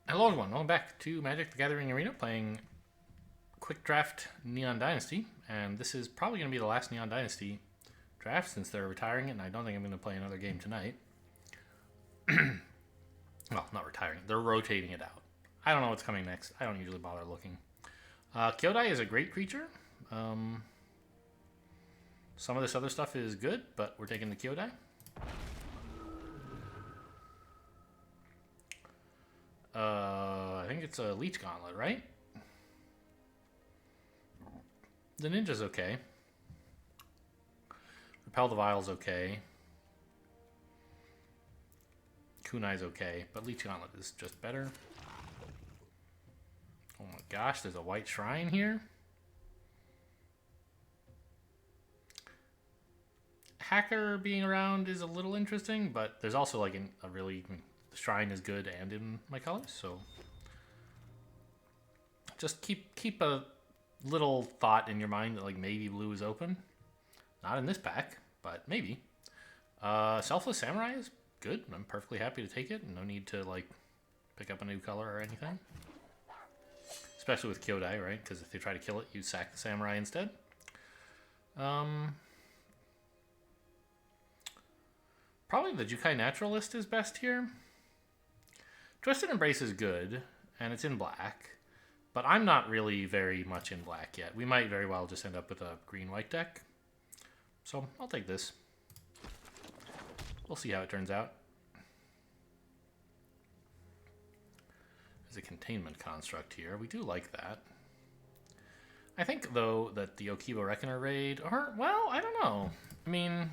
Hello everyone, welcome back to Magic the Gathering Arena playing Quick Draft Neon Dynasty, and this is probably going to be the last Neon Dynasty draft since they're retiring it, and I don't think I'm going to play another game tonight. Well, not retiring, they're rotating it out. I don't know what's coming next. I don't usually bother looking. Kyodai is a great creature. Some of this other stuff is good, but we're taking the Kyodai. I think it's a Leech Gauntlet, right? The Ninja's okay. Repel the Vial's okay. Kunai's okay, but Leech Gauntlet is just better. Oh my gosh, there's a white shrine here. Hacker being around is a little interesting, but there's also like a really... The shrine is good and in my colors, so... Just keep a little thought in your mind that like maybe blue is open. Not in this pack, but maybe. Selfless Samurai is good. I'm perfectly happy to take it. No need to like pick up a new color or anything. Especially with Kyodai, right? Because if they try to kill it, you sack the Samurai instead. Probably the Jukai Naturalist is best here. Twisted Embrace is good, and it's in black. But I'm not really very much in black yet. We might very well just end up with a green-white deck. So I'll take this. We'll see how it turns out. There's a Containment construct here. We do like that. I think, though, that the Okibo Reckoner raid... Or, well, I don't know. I mean...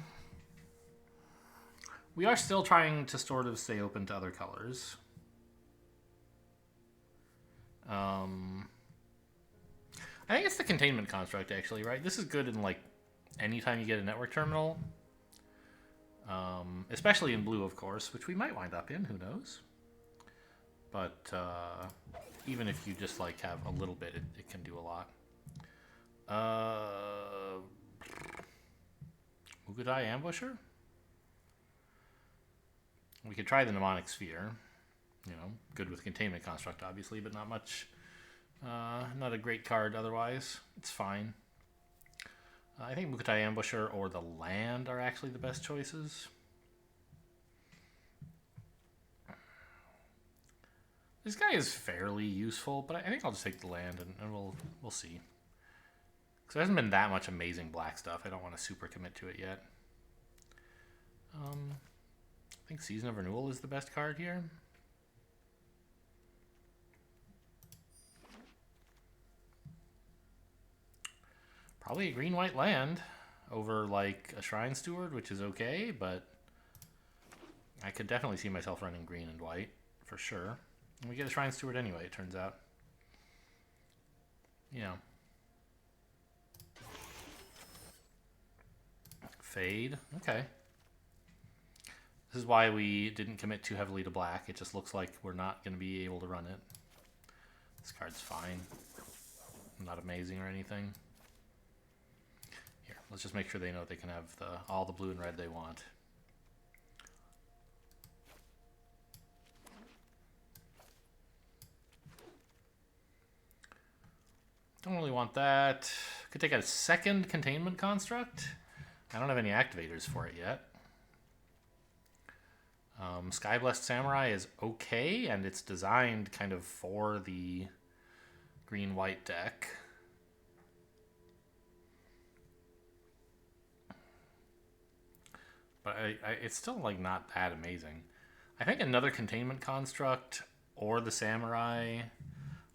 We are still trying to sort of stay open to other colors. I think it's the Containment construct, actually, right? This is good in, like, anytime you get a network terminal. Especially in blue, of course, which we might wind up in, who knows? But even if you just, like, have a little bit, it can do a lot. Mugudai Ambusher? We could try the Mnemonic Sphere. You know, good with Containment Construct, obviously, but not much. Not a great card otherwise. It's fine. I think Mukutai Ambusher or the Land are actually the best choices. This guy is fairly useful, but I think I'll just take the Land and we'll see. Because there hasn't been that much amazing black stuff. I don't want to super commit to it yet. I think Season of Renewal is the best card here. Probably a green-white land over like a Shrine Steward, which is okay, but I could definitely see myself running green and white for sure. And we get a Shrine Steward anyway, it turns out. Yeah. Fade. Okay. This is why we didn't commit too heavily to black. It just looks like we're not going to be able to run it. This card's fine. Not amazing or anything. Here, let's just make sure they know they can have all the blue and red they want. Don't really want that. Could take a second Containment Construct. I don't have any activators for it yet. Skyblessed Samurai is okay, and it's designed kind of for the green-white deck. But it's still like not that amazing. I think another Containment Construct or the Samurai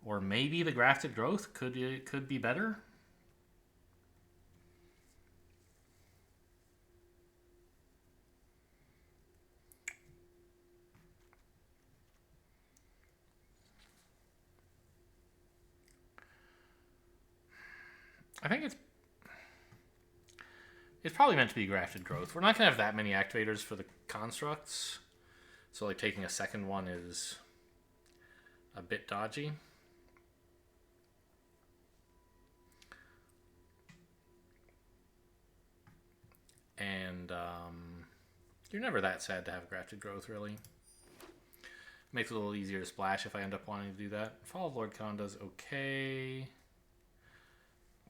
or maybe the Grafted Growth could be better. I think it's probably meant to be Grafted Growth. We're not going to have that many activators for the constructs. So like taking a second one is a bit dodgy. And you're never that sad to have Grafted Growth, really. Makes it a little easier to splash if I end up wanting to do that. Fall of Lord Khan's okay.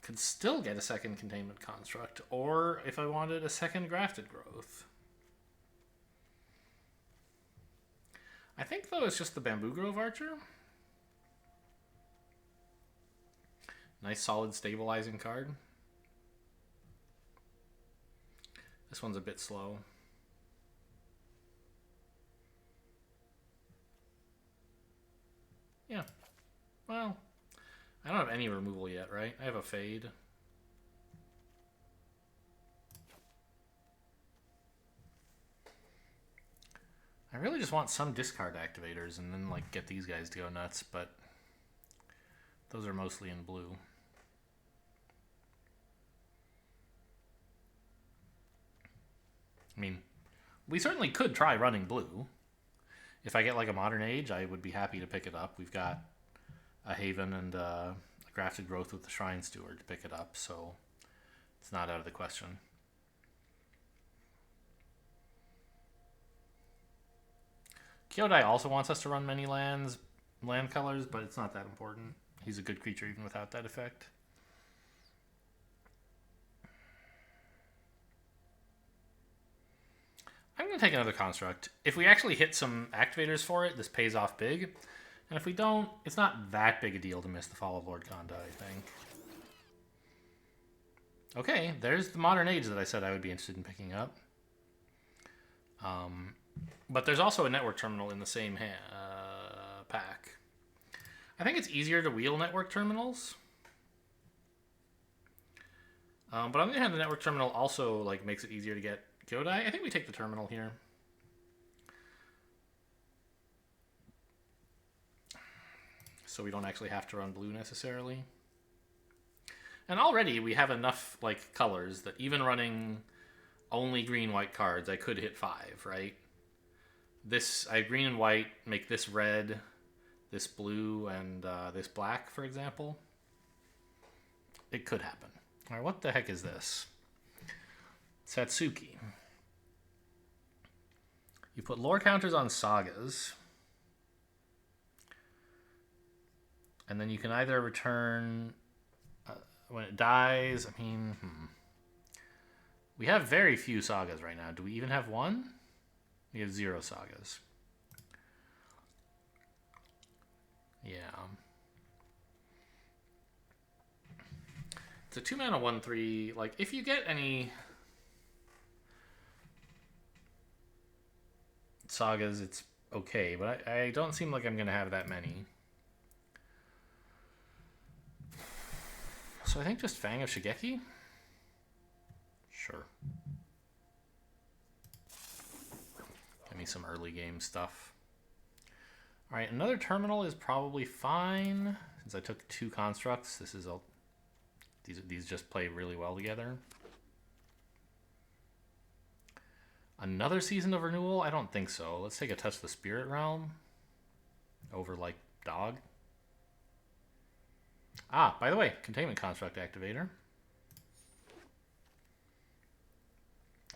Could still get a second Containment Construct, or if I wanted a second Grafted Growth. I think, though, it's just the Bamboo Grove Archer. Nice, solid, stabilizing card. This one's a bit slow. Yeah. Well, I don't have any removal yet, right? I have a Fade. I really just want some discard activators and then like get these guys to go nuts, but those are mostly in blue. I mean, we certainly could try running blue. If I get like a Modern Age, I would be happy to pick it up. We've got a Haven and a Grafted Growth with the Shrine Steward to pick it up, so it's not out of the question. Kyodai also wants us to run many land colors, but it's not that important. He's a good creature even without that effect. I'm going to take another Construct. If we actually hit some activators for it, this pays off big. And if we don't, it's not that big a deal to miss the Fall of Lord Khan's, I think. Okay, there's the Modern Age that I said I would be interested in picking up. But there's also a Network Terminal in the same pack. I think it's easier to wheel Network Terminals. But on the other hand, the Network Terminal also like makes it easier to get Kyodai. I think we take the Terminal here. So we don't actually have to run blue necessarily. And already we have enough like colors that even running only green-white cards, I could hit 5, right? I have green and white, make this red, this blue, and this black, for example. It could happen. All right, what the heck is this? Satsuki. You put lore counters on sagas. And then you can either return... when it dies, I mean... We have very few sagas right now. Do we even have one? We have 0 sagas. Yeah. It's a 2-mana 1/3. Like, if you get any sagas, it's okay. But I don't seem like I'm going to have that many. So I think just Fang of Shigeki? Sure. Give me some early game stuff. Alright, another terminal is probably fine. Since I took 2 constructs, this is a... These just play really well together. Another Season of Renewal? I don't think so. Let's take a Touch the Spirit Realm over, like, Dog. Ah, by the way, Containment Construct Activator.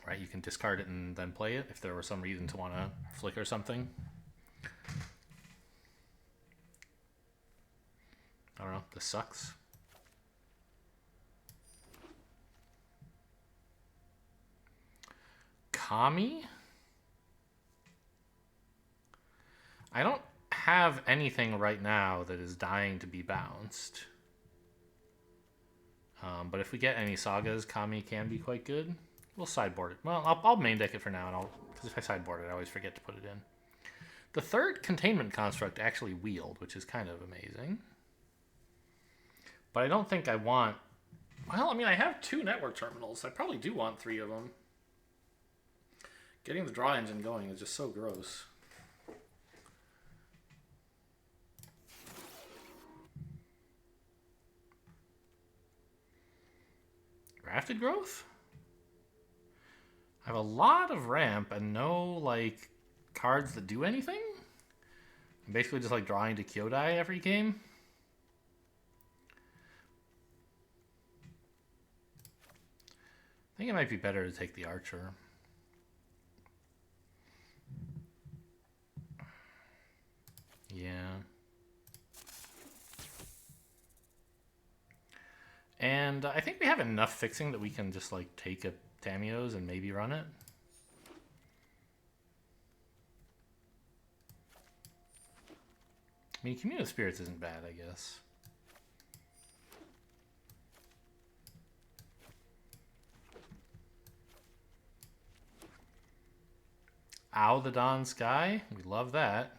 Right, you can discard it and then play it if there were some reason to want to flicker something. I don't know, this sucks. Kami? I don't have anything right now that is dying to be bounced. But if we get any sagas, Kami can be quite good. We'll sideboard it. Well, I'll main deck it for now, and because if I sideboard it, I always forget to put it in. The third Containment Construct actually wheeled, which is kind of amazing. But I don't think I want... Well, I mean, I have 2 Network Terminals. I probably do want 3 of them. Getting the draw engine going is just so gross. Grafted Growth? I have a lot of ramp and no, like, cards that do anything. I'm basically just, like, drawing to Kyodai every game. I think it might be better to take the Archer. Yeah. And I think we have enough fixing that we can just like take a Tamiyo's and maybe run it. I mean, Commune of Spirits isn't bad, I guess. Ow the Dawn Sky. We love that.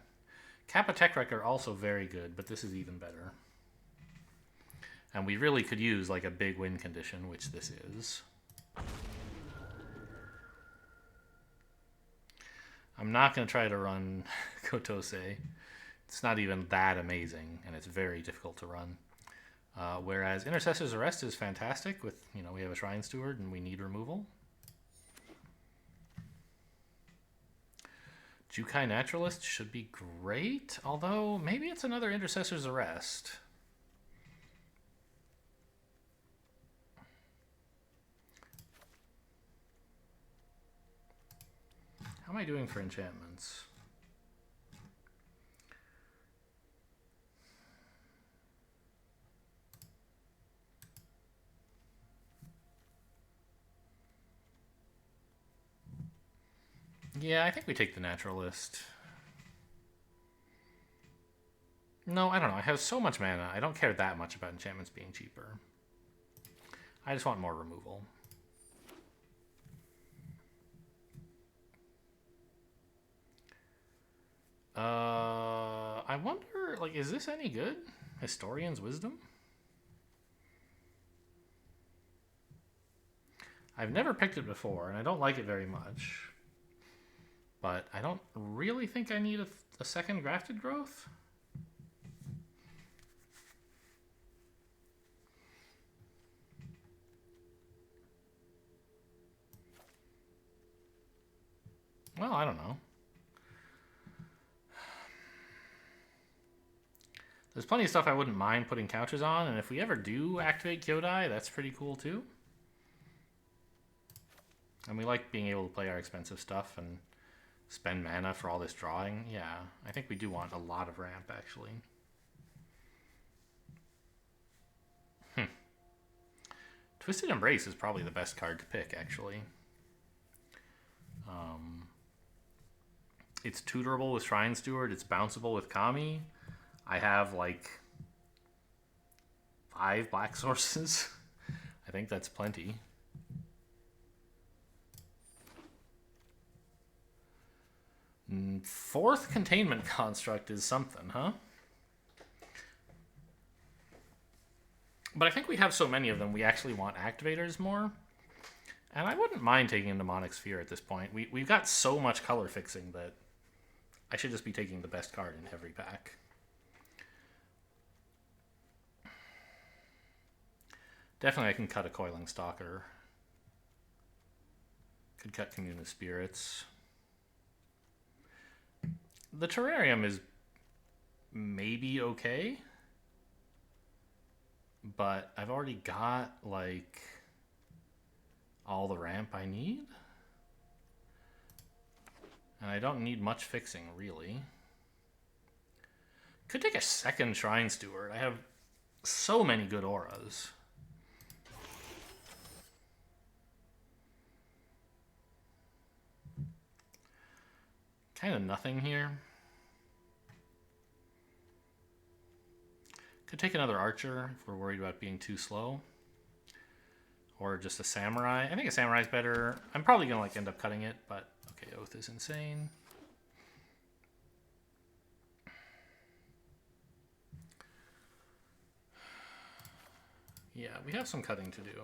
Kappa Tech Wreck are also very good, but this is even better. And we really could use like a big win condition, which this is. I'm not going to try to run Kotose. It's not even that amazing, and it's very difficult to run. Whereas Intercessor's Arrest is fantastic with, you know, we have a Shrine Steward and we need removal. Jukai Naturalist should be great, although maybe it's another Intercessor's Arrest. How am I doing for enchantments? Yeah, I think we take the Naturalist. No, I don't know. I have so much mana. I don't care that much about enchantments being cheaper. I just want more removal. I wonder, like, is this any good? Historian's Wisdom? I've never picked it before, and I don't like it very much. But I don't really think I need a second Grafted Growth. Well, I don't know. There's plenty of stuff I wouldn't mind putting couches on, and if we ever do activate Kyodai, that's pretty cool too. And we like being able to play our expensive stuff and spend mana for all this drawing. Yeah, I think we do want a lot of ramp, actually. Twisted Embrace is probably the best card to pick, actually. It's tutorable with Shrine Steward. It's bounceable with Kami. I have like 5 black sources. I think that's plenty. Fourth Containment Construct is something, huh? But I think we have so many of them, we actually want activators more. And I wouldn't mind taking a Mnemonic Sphere at this point. We've got so much color fixing that I should just be taking the best card in every pack. Definitely I can cut a Coiling Stalker. Could cut Commune of Spirits. The Terrarium is maybe okay. But I've already got, like, all the ramp I need. And I don't need much fixing, really. Could take a second Shrine Steward. I have so many good auras. Kind of nothing here. Could take another Archer if we're worried about being too slow. Or just a Samurai. I think a Samurai is better. I'm probably going to like end up cutting it, but okay, Oath is insane. Yeah, we have some cutting to do.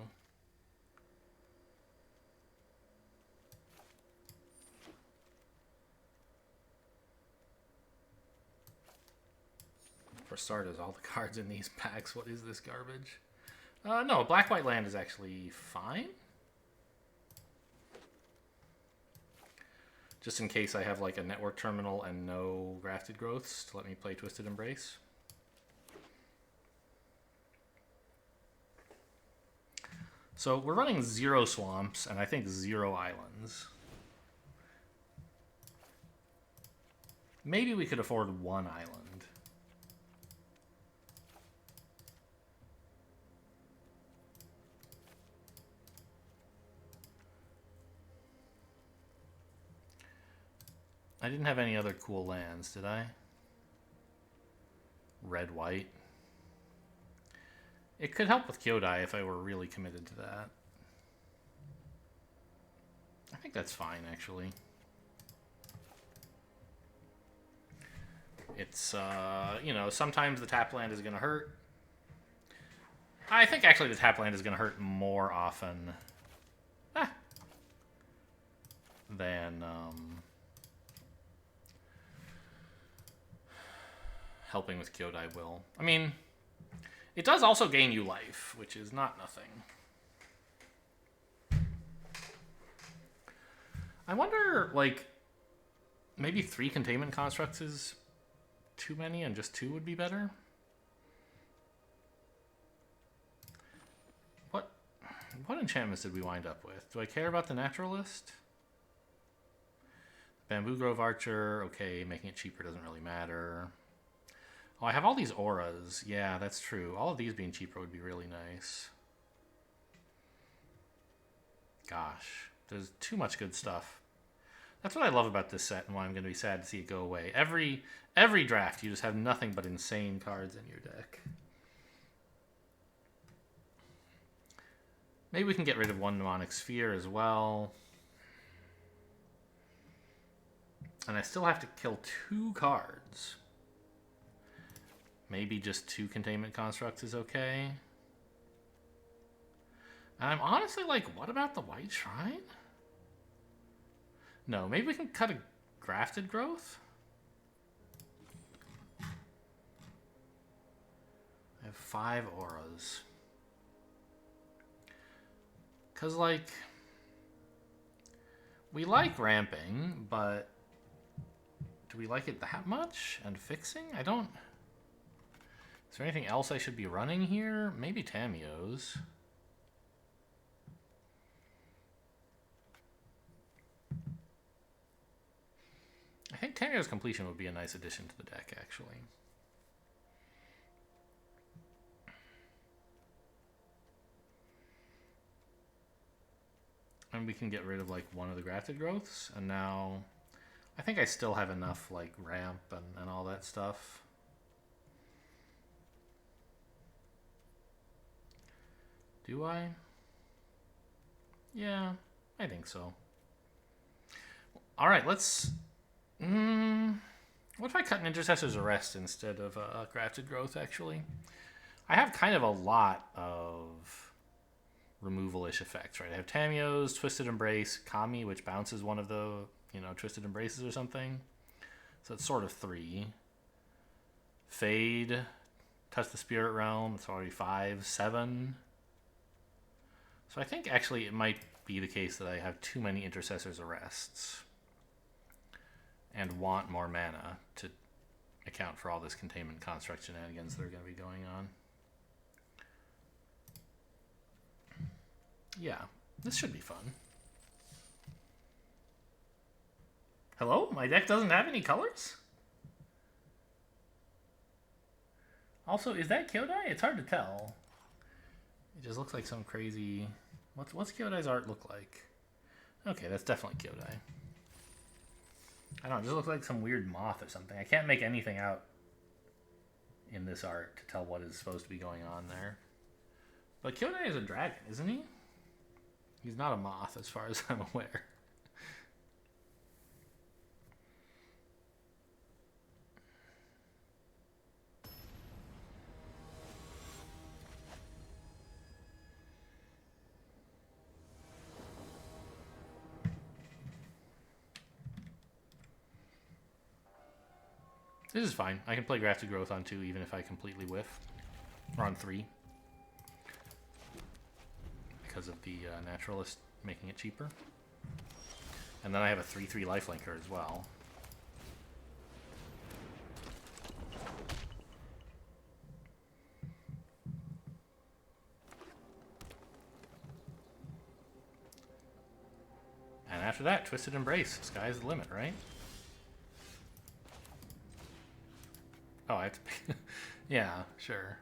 For starters, all the cards in these packs. What is this garbage? No, black-white land is actually fine. Just in case I have like a network terminal and no grafted growths to let me play Twisted Embrace. So we're running 0 swamps and I think 0 islands. Maybe we could afford 1 island. I didn't have any other cool lands, did I? Red, white. It could help with Kyodai if I were really committed to that. I think that's fine, actually. It's, you know, sometimes the tap land is going to hurt. I think actually the tap land is going to hurt more often than helping with Kyodai will. I mean, it does also gain you life, which is not nothing. I wonder, like, maybe 3 containment constructs is too many and just 2 would be better? What enchantments did we wind up with? Do I care about the naturalist? Bamboo Grove Archer, okay, making it cheaper doesn't really matter. Oh, I have all these auras. Yeah, that's true. All of these being cheaper would be really nice. Gosh, there's too much good stuff. That's what I love about this set and why I'm going to be sad to see it go away. Every draft, you just have nothing but insane cards in your deck. Maybe we can get rid of 1 Mnemonic Sphere as well. And I still have to kill 2 cards. Maybe just 2 Containment Constructs is okay. And I'm honestly like, what about the White Shrine? No, maybe we can cut a Grafted Growth? I have 5 auras. Because, like, we like ramping, but do we like it that much? And fixing? I don't... Is there anything else I should be running here? Maybe Tamiyo's. I think Tamiyo's Completion would be a nice addition to the deck, actually. And we can get rid of, like, 1 of the Grafted Growths. And now I think I still have enough, like, ramp and all that stuff. Do I? Yeah, I think so. All right, let's... what if I cut an Intercessor's Arrest instead of Grafted Growth, actually? I have kind of a lot of removal-ish effects, right? I have Tamiyo's, Twisted Embrace, Kami, which bounces one of the, you know, Twisted Embraces or something. So it's sort of 3. Fade, Touch the Spirit Realm, it's already 5, 7. So I think actually it might be the case that I have too many Intercessor's Arrests and want more mana to account for all this Containment Construct shenanigans that are going to be going on. Yeah, this should be fun. Hello? My deck doesn't have any colors? Also, is that Kyodai? It's hard to tell. It just looks like some crazy... What's Kyodai's art look like? Okay, that's definitely Kyodai. I don't know, it just looks like some weird moth or something. I can't make anything out in this art to tell what is supposed to be going on there. But Kyodai is a dragon, isn't he? He's not a moth as far as I'm aware. This is fine. I can play Grafted Growth on 2 even if I completely whiff. Or on 3. Because of the Naturalist making it cheaper. And then I have a 3/3 lifelinker as well. And after that, Twisted Embrace. Sky's the limit, right? Oh, I have to pick... Yeah, sure.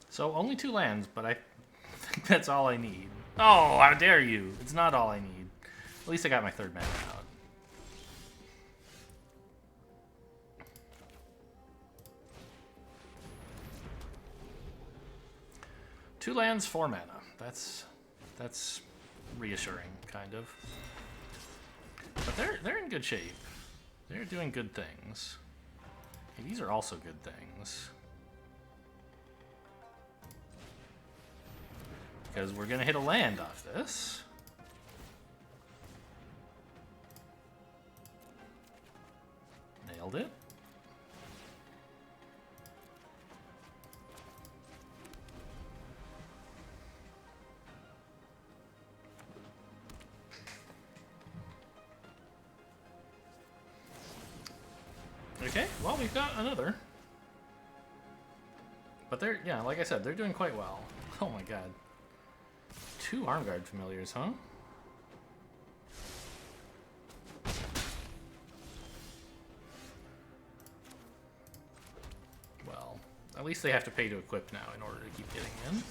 So only 2 lands, but I think that's all I need. Oh, how dare you! It's not all I need. At least I got my 3rd mana out. Two lands, 4 mana. That's reassuring, kind of. But they're in good shape. They're doing good things. Hey, these are also good things. Because we're gonna hit a land off this. Nailed it. Okay, well, we've got another. But they're, yeah, like I said, they're doing quite well. Oh my god. 2 Armguard Familiars, huh? Well, at least they have to pay to equip now in order to keep getting in.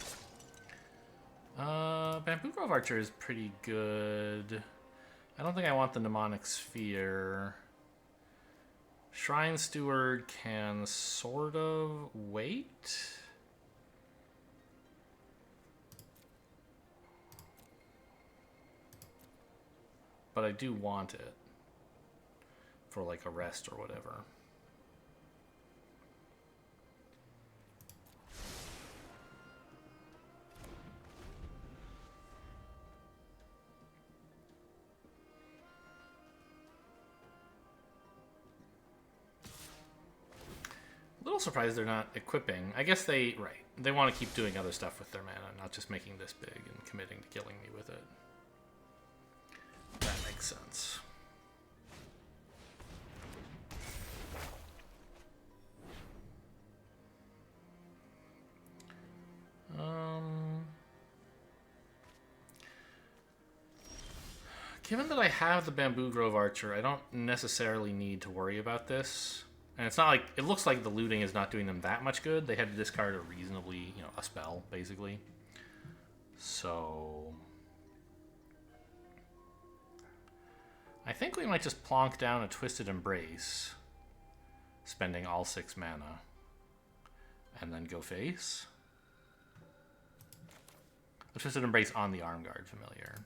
Bamboo Grove Archer is pretty good. I don't think I want the Mnemonic Sphere. Shrine Steward can sort of wait. But I do want it for like a rest or whatever. A little surprised they're not equipping. I guess they want to keep doing other stuff with their mana, not just making this big and committing to killing me with it. That makes sense. Given that I have the Bamboo Grove Archer, I don't necessarily need to worry about this. And it's not like, it looks like the looting is not doing them that much good. They had to discard a reasonably, a spell, basically. So I think we might just plonk down a Twisted Embrace, spending all 6 mana, and then go face. A Twisted Embrace on the Armguard Familiar.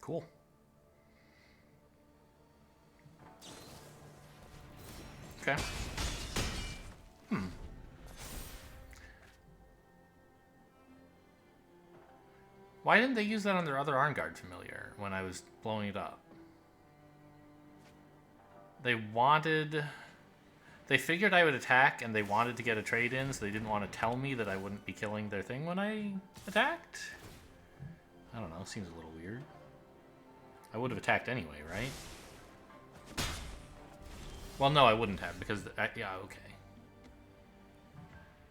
Cool. Okay. Why didn't they use that on their other Armguard Familiar when I was blowing it up? They figured I would attack and they wanted to get a trade in, so they didn't want to tell me that I wouldn't be killing their thing when I attacked? I don't know, seems a little weird. I would have attacked anyway, right? Well, no, I wouldn't have, because... yeah, okay.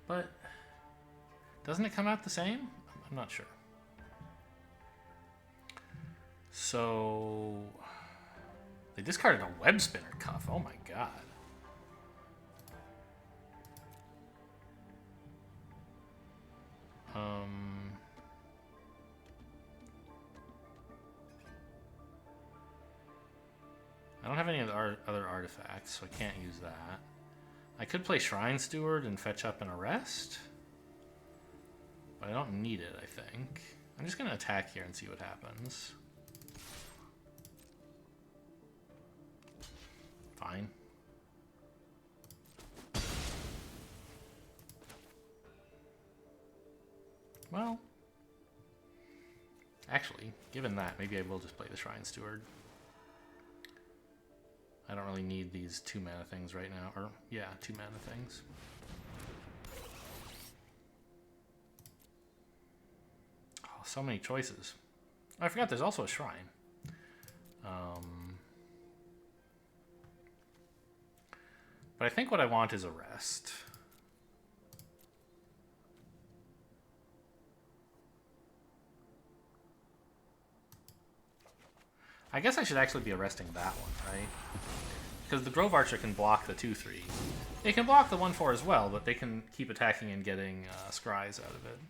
But... doesn't it come out the same? I'm not sure. So... they discarded a Web Spinner Cuff. Oh my god. I don't have any of the other artifacts, so I can't use that. I could play Shrine Steward and fetch up an Arrest, but I don't need it, I think. I'm just going to attack here and see what happens. Fine. Well, actually, given that, maybe I will just play the Shrine Steward. I don't really need these 2 mana things right now. Or, yeah, 2 mana things. Oh, so many choices. I forgot there's also a shrine. But I think what I want is a rest. I guess I should actually be arresting that one, right? Because the Grove Archer can block the 2/3. It can block the 1/4 as well, but they can keep attacking and getting scries out of it.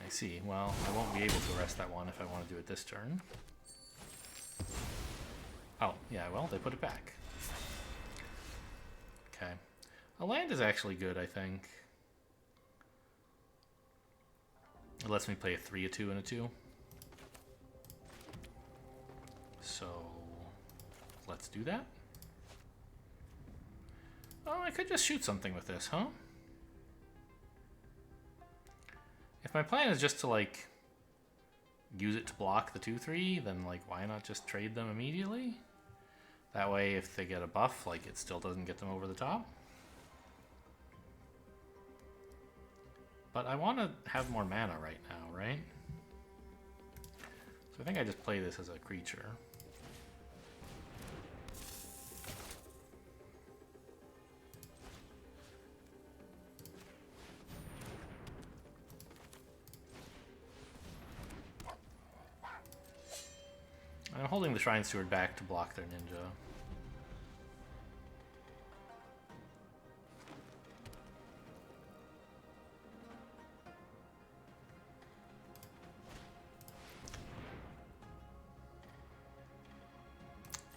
I see. Well, I won't be able to arrest that one if I want to do it this turn. Oh, yeah, well, they put it back. Okay. A land is actually good, I think. It lets me play a 3, a 2, and a 2. So, let's do that. Oh, I could just shoot something with this, huh? If my plan is just to, like, use it to block the 2/3, then, like, why not just trade them immediately? That way, if they get a buff, like, it still doesn't get them over the top. But I want to have more mana right now, right? So I think I just play this as a creature. I'm holding the Shrine Steward back to block their ninja.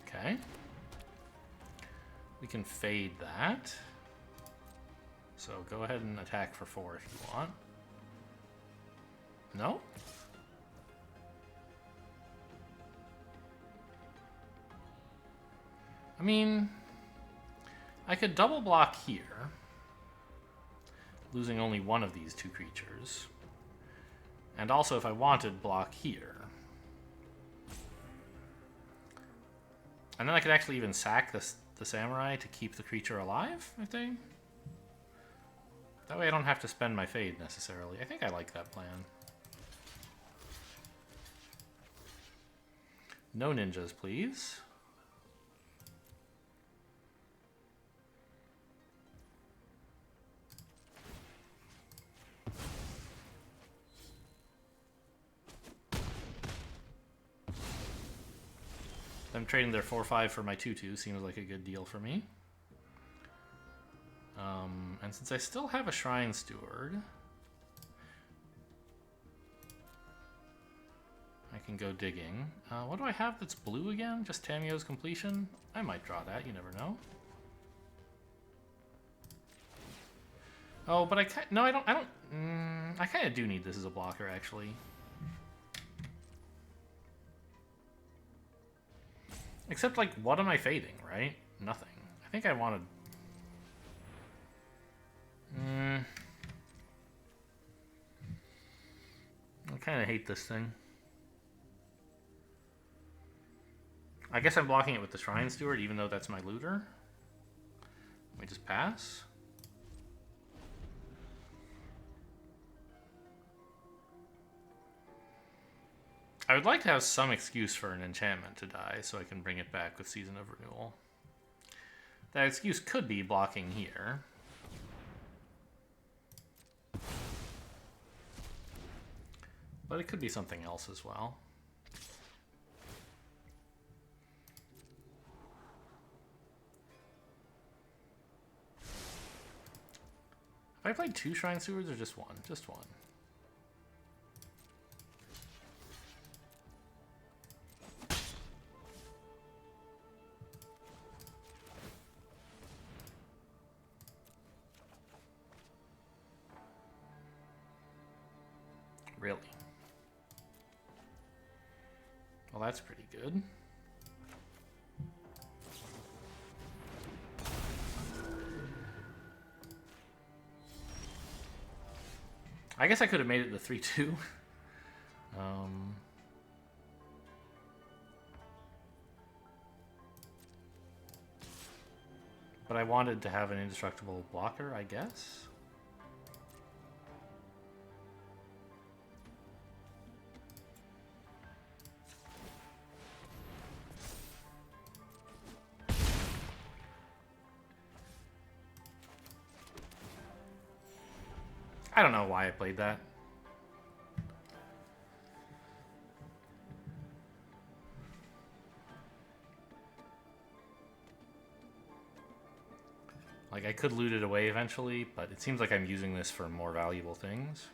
Okay. We can fade that. So go ahead and attack for 4 if you want. No? I mean, I could double block here, losing only one of these 2 creatures. And also, if I wanted, block here. And then I could actually even sack the samurai to keep the creature alive, I think. That way I don't have to spend my fade necessarily. I think I like that plan. No ninjas, please. Them trading their 4/5 for my 2/2 seems like a good deal for me. And since I still have a Shrine Steward, I can go digging. What do I have that's blue again? Just Tamio's Completion? I might draw that, you never know. Oh, but I can't, no, I don't, I kind of do need this as a blocker, actually. Except, like, what am I fading, right? Nothing. I think I wanted... I kind of hate this thing. I guess I'm blocking it with the Shrine Steward, even though that's my looter. Let me just pass. I would like to have some excuse for an enchantment to die so I can bring it back with Season of Renewal. That excuse could be blocking here. But it could be something else as well. Have I played 2 Shrine Stewards or just one? Just one. Really? Well, that's pretty good. I guess I could have made it the 3/2. But I wanted to have an indestructible blocker, I guess. I don't know why I played that. Like, I could loot it away eventually, but it seems like I'm using this for more valuable things.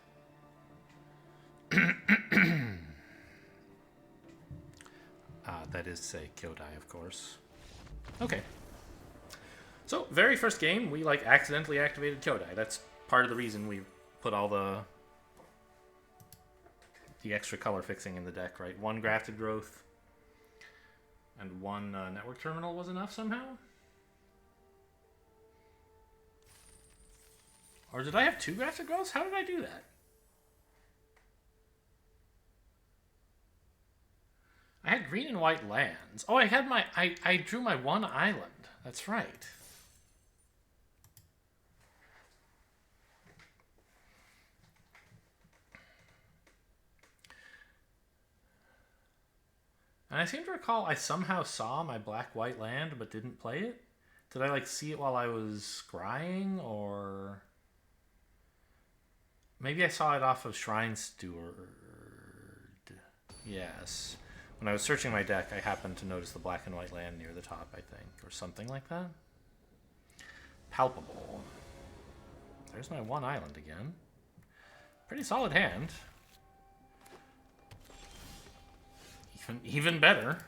That is to say, Kyodai, of course. Okay. So, very first game, we, like, accidentally activated Kyodai. That's part of the reason we put all the extra color fixing in the deck, right? One grafted growth and one network terminal was enough somehow? Or did I have two grafted growths? How did I do that? I had green and white lands. Oh, I had my... I drew my one island. That's right. And I seem to recall I somehow saw my black-white land but didn't play it. Did I, like, see it while I was scrying, or... Maybe I saw it off of Shrine Steward. Yes. When I was searching my deck, I happened to notice the black and white land near the top, I think. Or something like that. Palpable. There's my one island again. Pretty solid hand. Even better.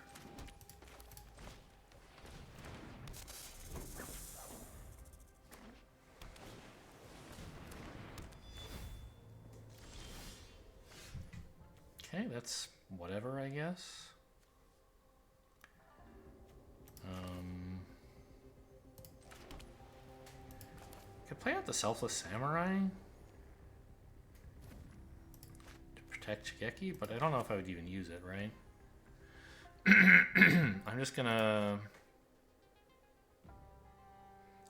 Okay, that's whatever, I guess. Could play out the Selfless Samurai to protect Shigeki, but I don't know if I would even use it, right? I'm just gonna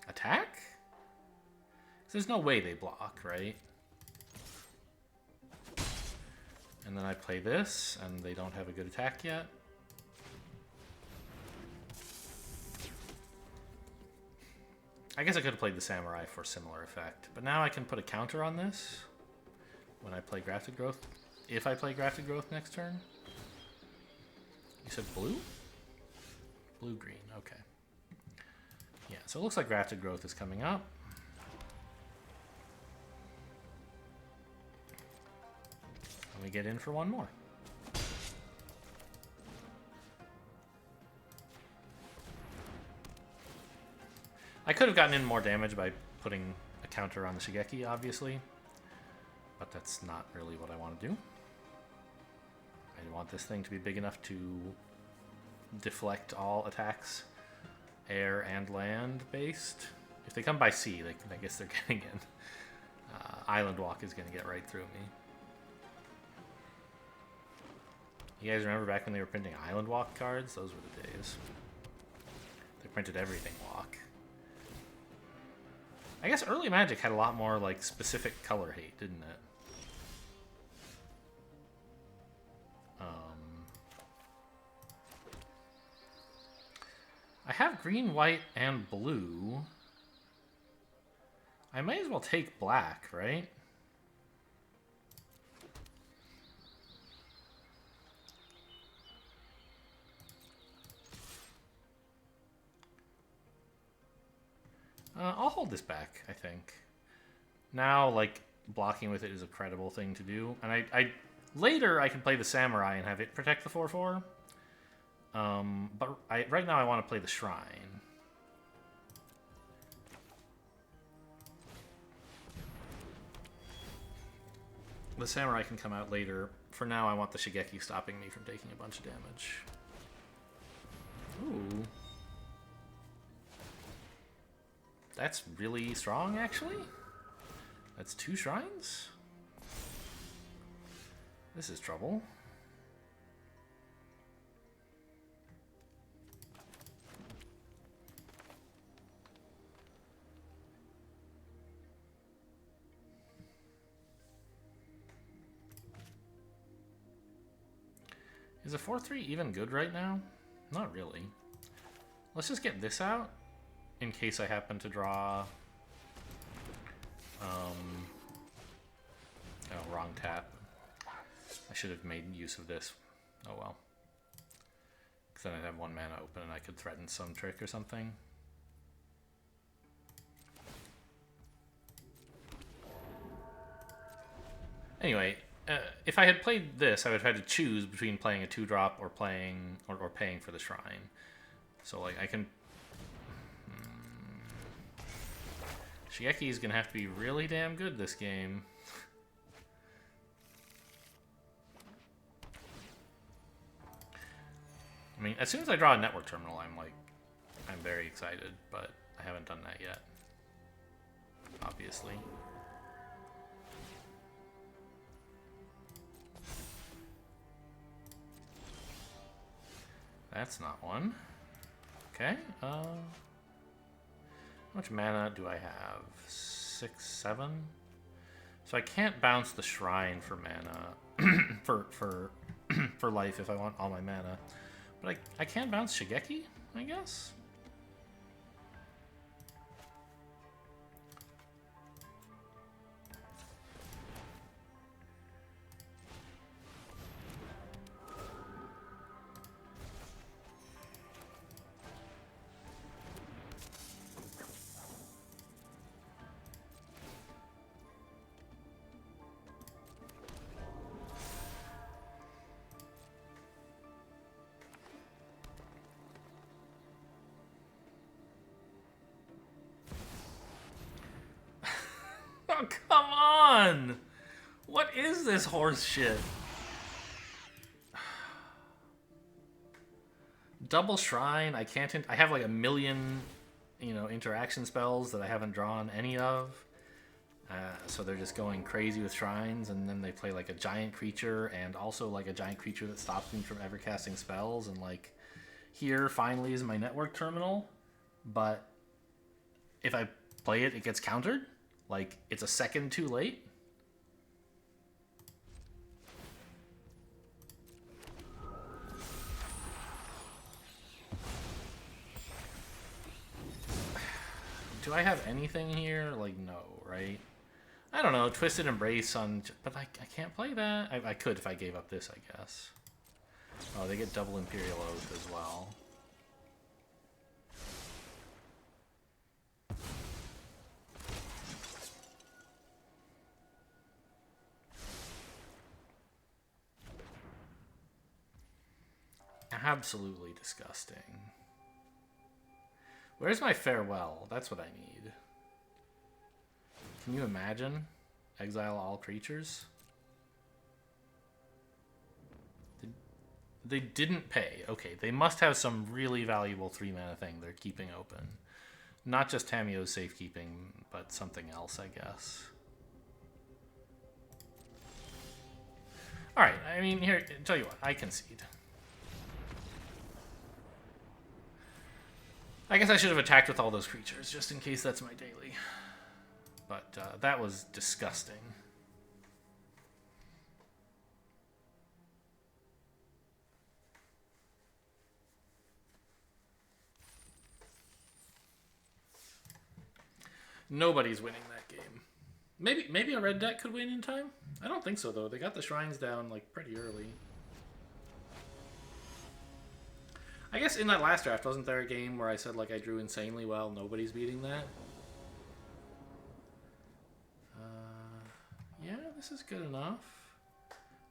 attack? 'Cause there's no way they block, right? And then I play this, and they don't have a good attack yet. I guess I could have played the Samurai for similar effect, but now I can put a counter on this when I play Grafted Growth. If I play Grafted Growth next turn. You said blue? Blue-green, okay. Yeah, so it looks like Grafted Growth is coming up. And we get in for one more. I could have gotten in more damage by putting a counter on the Shigeki, obviously. But that's not really what I want to do. I want this thing to be big enough to deflect all attacks, air and land based. If they come by sea, I guess they're getting in. Island Walk is going to get right through me. You guys remember back when they were printing Island Walk cards? Those were the days. They printed everything Walk. I guess early Magic had a lot more like specific color hate, didn't it? I have green, white, and blue. I might as well take black, right? I'll hold this back, I think. Now, like, blocking with it is a credible thing to do. And I later, I can play the Samurai and have it protect the 4/4. But right now I want to play the Shrine. The Samurai can come out later. For now, I want the Shigeki stopping me from taking a bunch of damage. Ooh. That's really strong, actually. That's 2 shrines? This is trouble. Is a 4-3 even good right now? Not really. Let's just get this out in case I happen to draw... oh, wrong tap. I should have made use of this. Oh well. Because then I'd have 1 mana open and I could threaten some trick or something. Anyway, if I had played this, I would have had to choose between playing a 2-drop or playing or paying for the shrine. So like I can. Shigeki is gonna have to be really damn good this game. I mean, as soon as I draw a network terminal, I'm very excited, but I haven't done that yet. Obviously. That's not one. Okay. How much mana do I have? 6, 7. So I can't bounce the shrine for mana for life if I want all my mana. But I can bounce Shigeki, I guess? Oh, come on! What is this horse shit? Double shrine, I can't... I have like a million, interaction spells that I haven't drawn any of. So they're just going crazy with shrines, and then they play like a giant creature, and also like a giant creature that stops me from ever casting spells, and like... Here, finally, is my network terminal, but if I play it, it gets countered. Like, it's a second too late. Do I have anything here? Like, no, right? I don't know, Twisted Embrace on... But I can't play that. I could if I gave up this, I guess. Oh, they get double Imperial Oath as well. Absolutely disgusting. Where's my farewell? That's what I need. Can you imagine? Exile all creatures? They didn't pay. Okay, they must have some really valuable 3-mana thing they're keeping open. Not just Tamio's safekeeping, but something else, I guess. Alright, I mean, here, tell you what, I concede. I guess I should have attacked with all those creatures, just in case that's my daily. But that was disgusting. Nobody's winning that game. Maybe a red deck could win in time? I don't think so, though. They got the shrines down, like, pretty early. I guess in that last draft, wasn't there a game where I said, like, I drew insanely well, nobody's beating that? Yeah, this is good enough.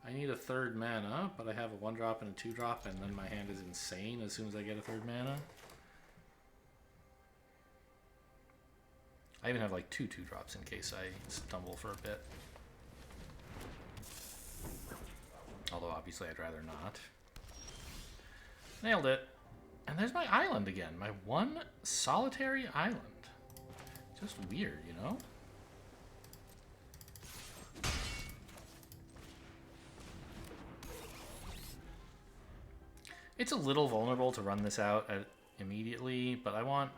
I need a 3rd mana, but I have a 1-drop and a 2-drop, and then my hand is insane as soon as I get a 3rd mana. I even have, like, 2 2-drops in case I stumble for a bit. Although, obviously, I'd rather not. Nailed it. And there's my island again. My one solitary island. Just weird, you know? It's a little vulnerable to run this out immediately, but I want...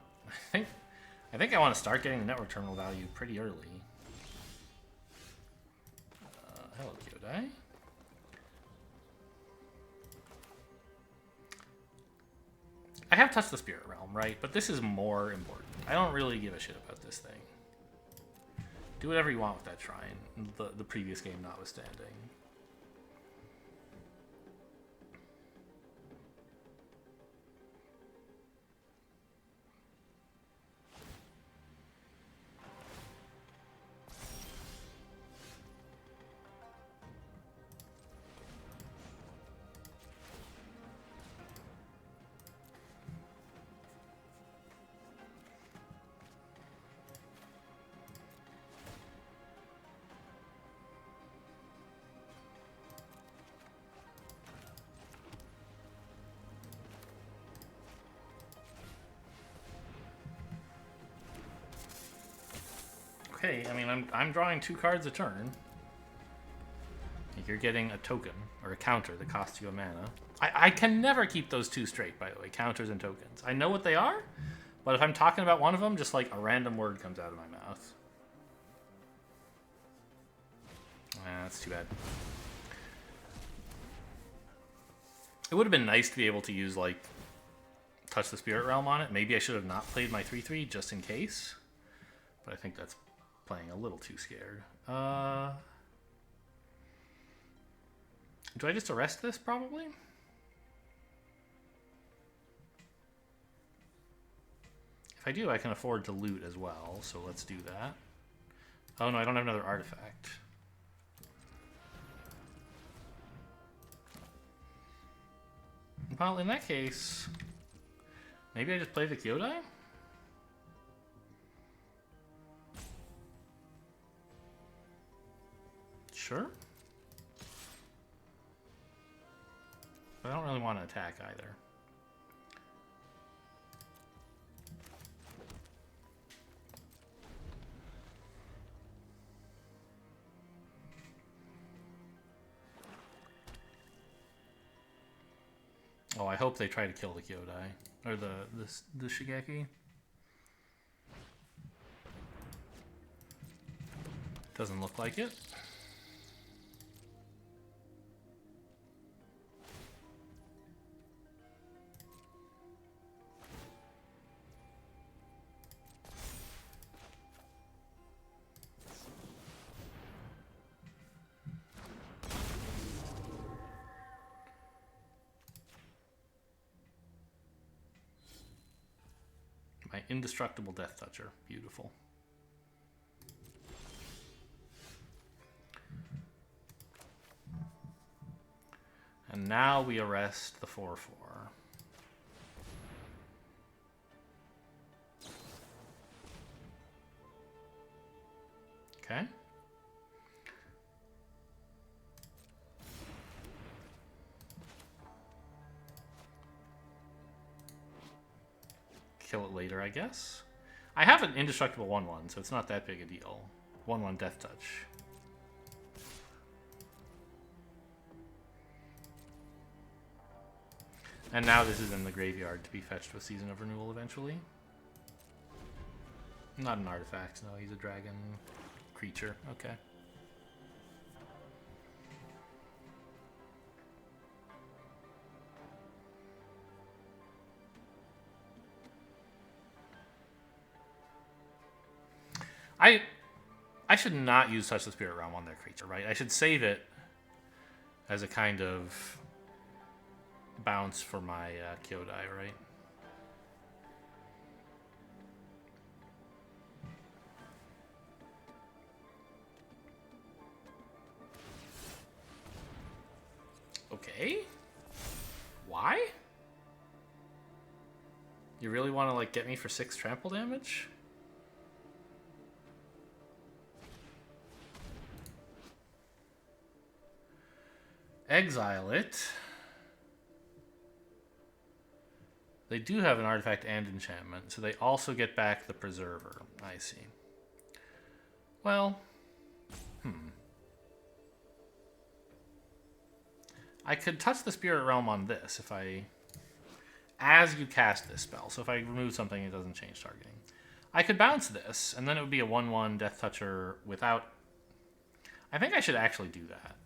I think I want to start getting the network terminal value pretty early. Hello, Kyodai. I have touched the Spirit Realm, right? But this is more important. I don't really give a shit about this thing. Do whatever you want with that shrine, the previous game notwithstanding. Okay, I mean, I'm drawing 2 cards a turn. You're getting a token, or a counter that costs you a mana. I can never keep those 2 straight, by the way, counters and tokens. I know what they are, but if I'm talking about one of them, just like a random word comes out of my mouth. That's too bad. It would have been nice to be able to use, like, Touch the Spirit Realm on it. Maybe I should have not played my 3/3 just in case. But I think that's playing a little too scared. Do I just arrest this, probably? If I do, I can afford to loot as well, so let's do that. Oh no, I don't have another artifact. Well, in that case, maybe I just play the Kyodai? Sure. But I don't really want to attack either. Oh, I hope they try to kill the Kyodai. Or the Shigeki. Doesn't look like it. My indestructible Death Toucher. Beautiful. And now we arrest the 4/4. Okay. Kill it later, I guess. I have an indestructible 1/1, so it's not that big a deal. 1/1 Death Touch. And now this is in the graveyard to be fetched with Season of Renewal eventually. Not an artifact, no, he's a dragon creature. Okay. I should not use Touch the Spirit Realm on their creature, right? I should save it as a kind of bounce for my Kyodai, right? Okay. Why? You really want to, like, get me for 6 trample damage? Exile it. They do have an artifact and enchantment, so they also get back the Preserver. I see. Well, I could touch the Spirit Realm on this if I... As you cast this spell. So if I remove something, it doesn't change targeting. I could bounce this, and then it would be a 1/1 Death Toucher without... I think I should actually do that.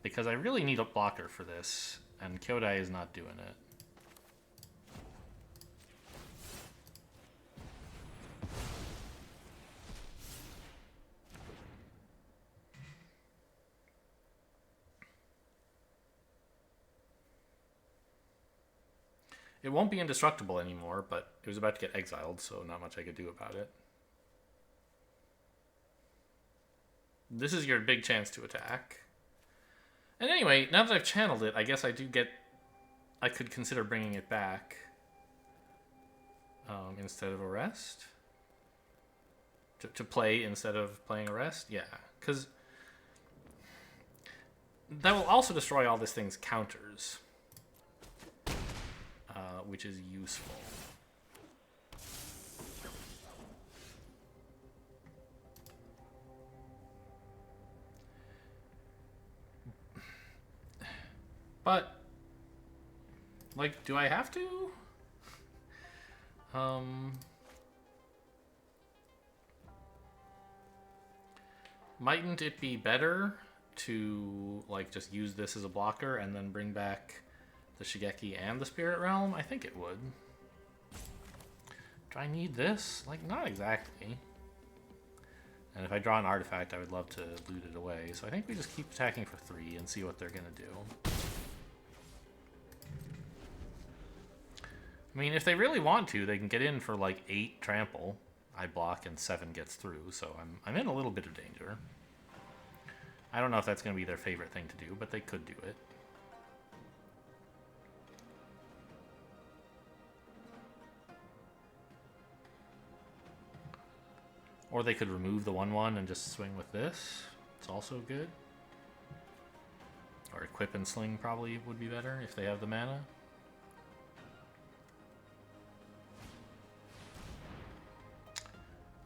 Because I really need a blocker for this. and Kyodai is not doing it. It won't be indestructible anymore, but it was about to get exiled, so not much I could do about it. This is your big chance to attack. And anyway, now that I've channeled it, I guess I could consider bringing it back instead of Arrest. To play instead of playing Arrest? Yeah, because that will also destroy all this thing's counters, which is useful. But, like, do I have to? Mightn't it be better to, like, just use this as a blocker and then bring back the Shigeki and the Spirit Realm? I think it would. Do I need this? Like, not exactly. And if I draw an artifact, I would love to loot it away. So I think we just keep attacking for 3 and see what they're going to do. I mean, if they really want to, they can get in for like 8 trample. I block and 7 gets through, so I'm in a little bit of danger. I don't know if that's going to be their favorite thing to do, but they could do it. Or they could remove the 1/1 and just swing with this. It's also good. Or equip and sling probably would be better if they have the mana.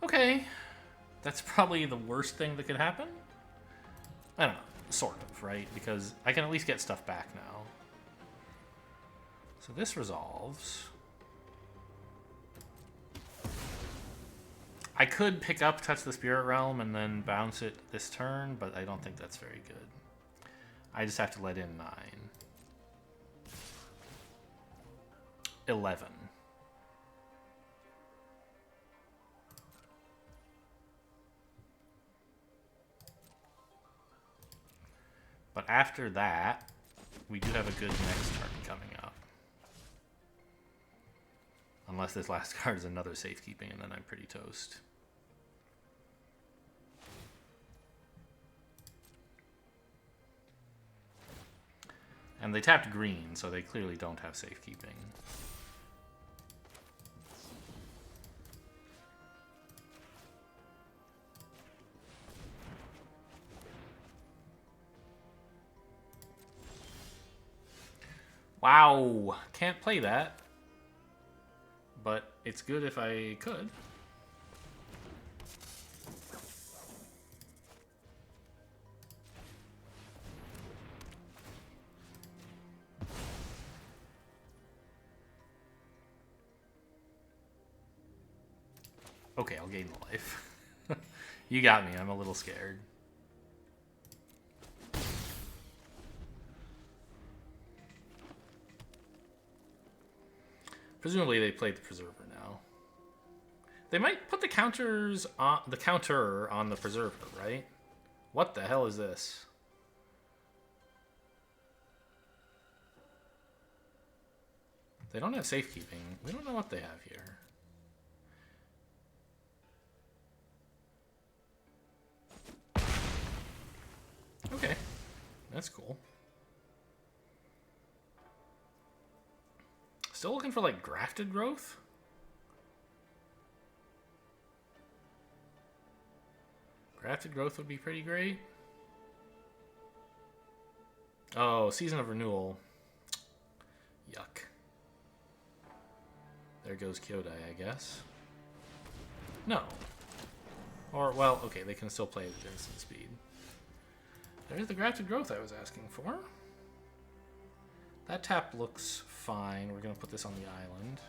Okay, that's probably the worst thing that could happen. I don't know, sort of, right? Because I can at least get stuff back now. So this resolves. I could pick up Touch the Spirit Realm and then bounce it this turn, but I don't think that's very good. I just have to let in 9. 11. But after that, we do have a good next turn coming up. Unless this last card is another safekeeping, and then I'm pretty toast. And they tapped green, so they clearly don't have safekeeping. Wow, can't play that. But it's good if I could. Okay, I'll gain the life. You got me, I'm a little scared. Presumably they played the Preserver now. They might put the counters on the counter on the Preserver, right? What the hell is this? They don't have safekeeping. We don't know what they have here. Okay, that's cool. Still looking for, like, grafted growth? Grafted growth would be pretty great. Oh, Season of Renewal. Yuck. There goes Kyodai, I guess. No. Or, well, okay, they can still play it at instant speed. There's the grafted growth I was asking for. That tap looks fine. We're going to put this on the island.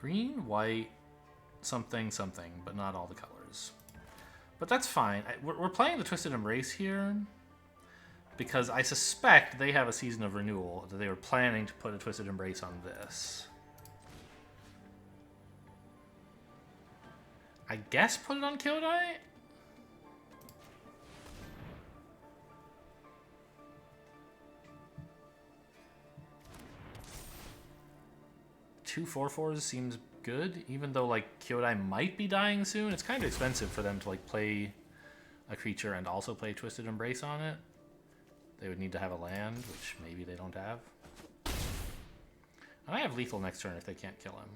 Green, white, something, something, but not all the colors. But that's fine. We're playing the Twisted Embrace here because I suspect they have a Season of Renewal that they were planning to put a Twisted Embrace on this. I guess put it on Kyodai? Two 4/4s seems good, even though like Kyodai might be dying soon. It's kind of expensive for them to like play a creature and also play Twisted Embrace on it. They would need to have a land, which maybe they don't have. And I have lethal next turn if they can't kill him.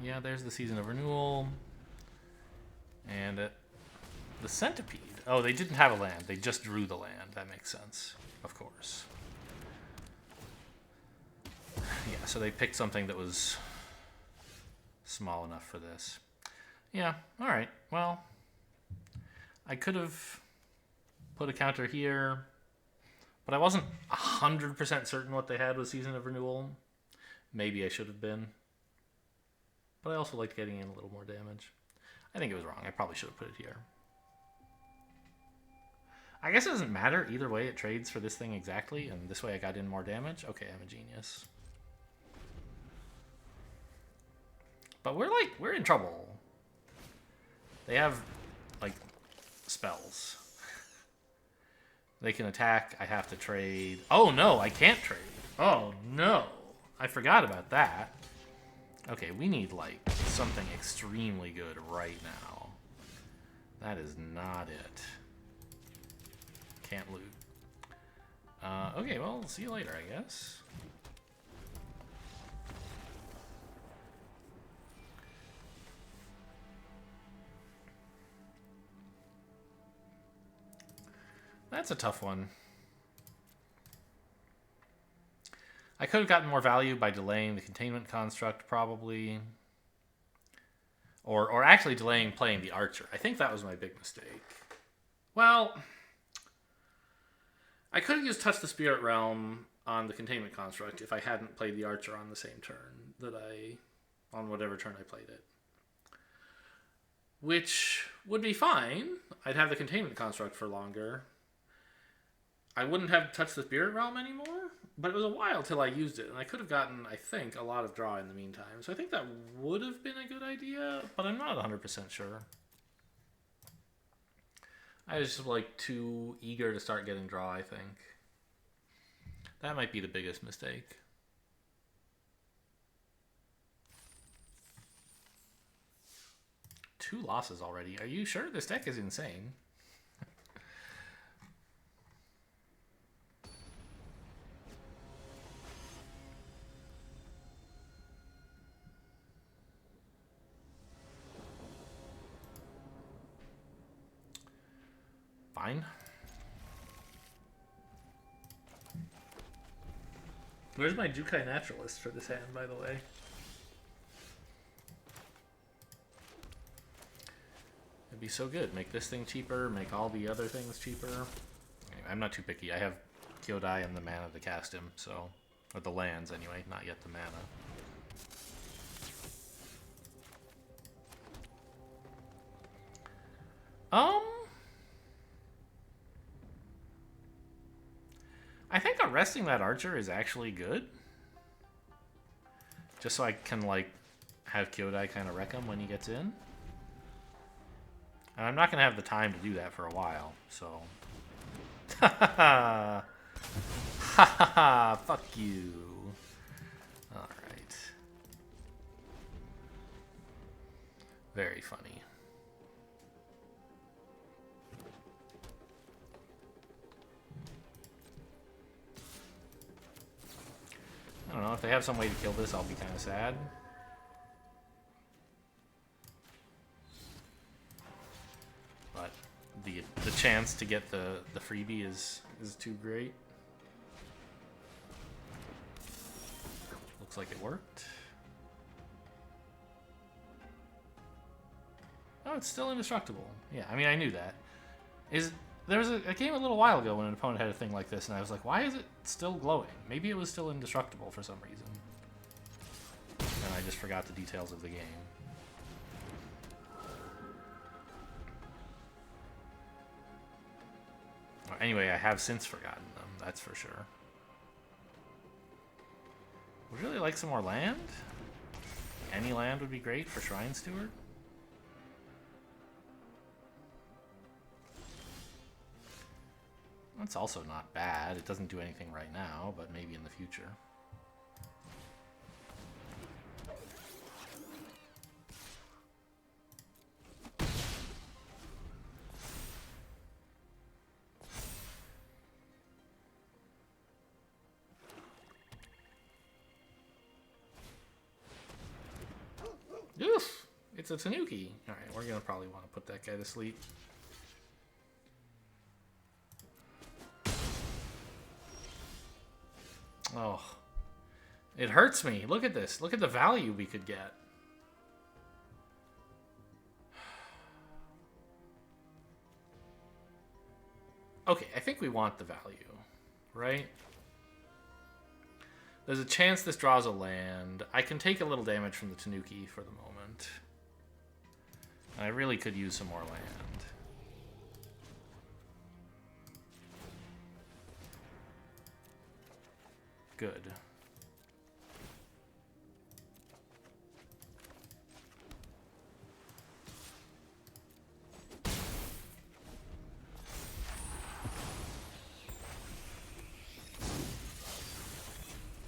Yeah, there's the Season of Renewal. And the Centipede. Oh, they didn't have a land. They just drew the land. That makes sense. Of course. Yeah, so they picked something that was small enough for this. Yeah, alright. Well, I could have put a counter here, but I wasn't 100% certain what they had with Season of Renewal. Maybe I should have been. But I also liked getting in a little more damage. I think it was wrong. I probably should have put it here. I guess it doesn't matter. Either way, it trades for this thing exactly. And this way I got in more damage. Okay, I'm a genius. But we're in trouble. They have, like, spells. They can attack. I have to trade. Oh, no, I can't trade. Oh, no. I forgot about that. Okay, we need, like, something extremely good right now. That is not it. Can't loot. Okay, well, see you later, I guess. That's a tough one. I could have gotten more value by delaying the Containment construct, probably. Or actually delaying playing the Archer. I think that was my big mistake. Well, I could have used Touch the Spirit Realm on the Containment construct if I hadn't played the Archer on the same turn on whatever turn I played it. Which would be fine. I'd have the Containment construct for longer. I wouldn't have touched the Spirit Realm anymore, but it was a while till I used it, and I could have gotten, I think, a lot of draw in the meantime. So I think that would have been a good idea, but I'm not 100% sure. I was just like too eager to start getting draw, I think. That might be the biggest mistake. Two losses already. Are you sure? This deck is insane. Fine. Where's my Jukai Naturalist for this hand, by the way? It'd be so good. Make this thing cheaper, make all the other things cheaper. Anyway, I'm not too picky. I have Kyodai and the mana to cast him, so... Or the lands, anyway, not yet the mana. I think arresting that Archer is actually good. Just so I can, like, have Kyodai kind of wreck him when he gets in. And I'm not going to have the time to do that for a while, so... Ha ha ha! Ha ha ha! Fuck you! Alright. Very funny. I don't know, if they have some way to kill this, I'll be kind of sad. But the chance to get the freebie is too great. Looks like it worked. Oh, it's still indestructible. Yeah, I mean, I knew that. There was a game a little while ago when an opponent had a thing like this, and I was like, why is it still glowing? Maybe it was still indestructible for some reason. And I just forgot the details of the game. Anyway, I have since forgotten them, that's for sure. Would really like some more land. Any land would be great for Shrine Steward. That's also not bad. It doesn't do anything right now, but maybe in the future. Oof! It's a Tanuki. Alright, we're gonna probably want to put that guy to sleep. Oh. It hurts me. Look at this. Look at the value we could get. Okay, I think we want the value, right? There's a chance this draws a land. I can take a little damage from the Tanuki for the moment. And I really could use some more land. Good.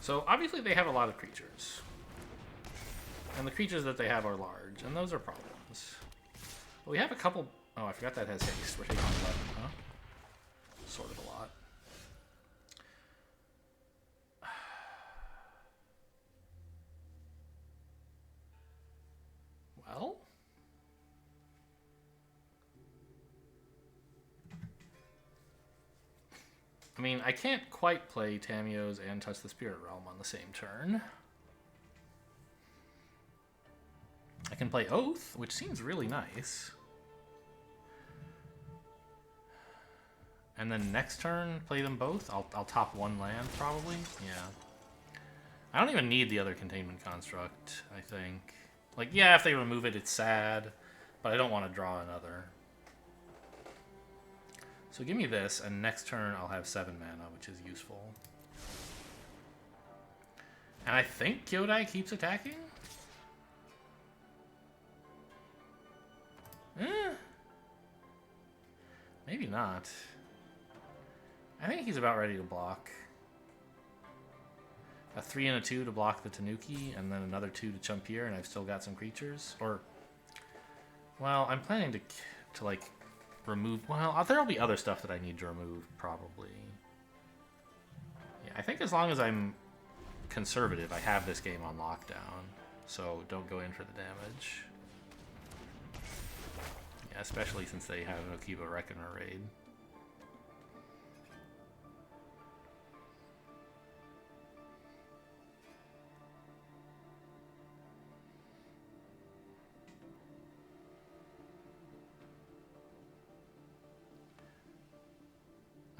So obviously they have a lot of creatures. And the creatures that they have are large, and those are problems. But we have a couple... Oh, I forgot that has haste. We're taking 11, huh? Sort of a lot. Well... I mean, I can't quite play Tamiyo's and Touch the Spirit Realm on the same turn. I can play Oath, which seems really nice. And then next turn, play them both. I'll top one land, probably. Yeah. I don't even need the other Containment Construct, I think. Like, yeah, if they remove it, it's sad. But I don't want to draw another. So give me this, and next turn I'll have 7 mana, which is useful. And I think Kyodai keeps attacking? Maybe not. I think he's about ready to block. A 3 and a 2 to block the Tanuki, and then another 2 to chump here, and I've still got some creatures. Or, well, I'm planning to like... remove... Well, there'll be other stuff that I need to remove, probably. Yeah, I think as long as I'm conservative, I have this game on lockdown. So don't go in for the damage. Yeah, especially since they have an Okiba Reckoner raid.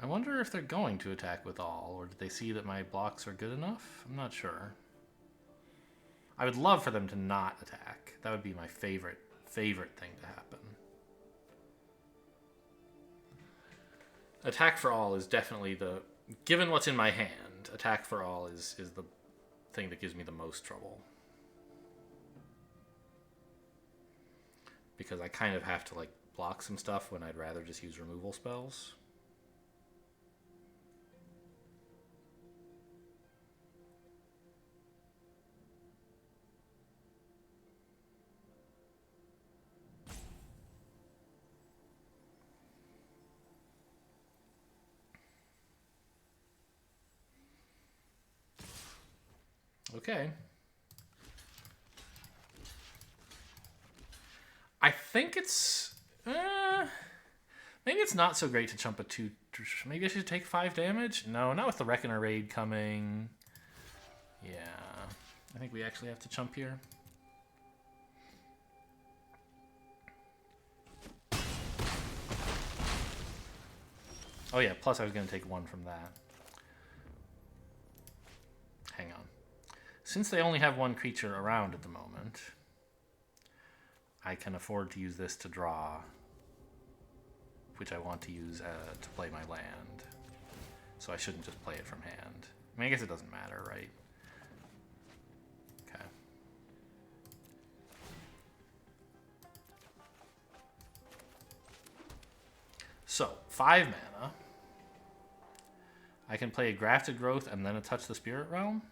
I wonder if they're going to attack with all, or did they see that my blocks are good enough? I'm not sure. I would love for them to not attack. That would be my favorite thing to happen. Attack for all is definitely the... Given what's in my hand, attack for all is the thing that gives me the most trouble. Because I kind of have to, like, block some stuff when I'd rather just use removal spells. Okay. I think it's... Maybe it's not so great to chump a 2. Maybe I should take 5 damage? No, not with the Reckoner raid coming. Yeah, I think we actually have to chump here. Oh yeah, plus I was going to take 1 from that. Hang on. Since they only have 1 creature around at the moment, I can afford to use this to draw, which I want to use to play my land. So I shouldn't just play it from hand. I mean, I guess it doesn't matter, right? Okay. So, 5 mana. I can play a Grafted Growth and then a Touch the Spirit Realm.